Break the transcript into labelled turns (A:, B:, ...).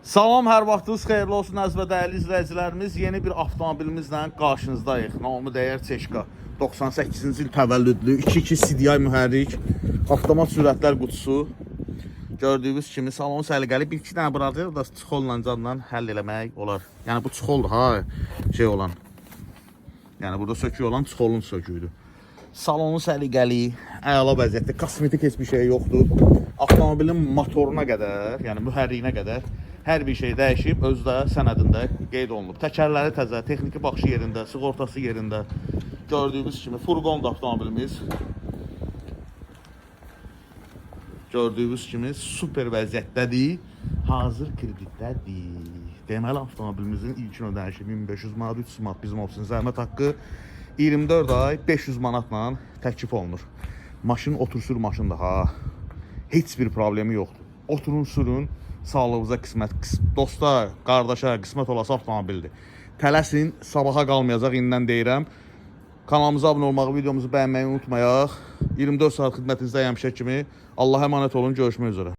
A: Salam, hər vaxtınız xeyirli olsun əziz və dəyərli izləyicilərimiz. Yeni bir avtomobilimizlə qarşınızdayıq. Namı dəyər Çeşka. 98-ci il təvəllüdlü 2.2 CDI mühərrik, avtomat sürətlər qutusu. Gördüyünüz kimi salonu səliqəli. Bir iki dənə burada da çuxolla candan həll eləmək olar. Yəni bu çuxoldur ha, şey olan. Yəni burada sökük olan çuxolun söküydü. Salonu səliqəli, əla vəziyyətdə, kosmetik heç bir şey yoxdur. Avtomobilin motoruna qədər, yəni mühərriyinə qədər hər bir şey dəyişib, özü də sənədində qeyd olunub. Təkərləri təzə, texniki baxışı yerində, sığortası yerində. Gördüyünüz kimi furqondur avtomobilimiz. Gördüyünüz kimi super vəziyyətdədir, hazır kreditdədir. Deməli avtomobilimizin ilkin ödənişi 1500 manat, 300 manat bizim olsun zəhmət haqqı. 24 ay 500 manatla təklif olunur. Maşın otursur maşındır ha. Heç bir problemi yoxdur. Oturun sürün, sağlığınıza qismət. Dosta, qardaşa qismət olası avtomobildir. Tələsin, sabaha qalmayacaq, indən deyirəm. Kanalımıza abunə olmağı, videomuzu bəyənməyi unutmayaq. 24 saat xidmətinizdə həmişə kimi. Allah'a emanet olun, görüşmək üzrə.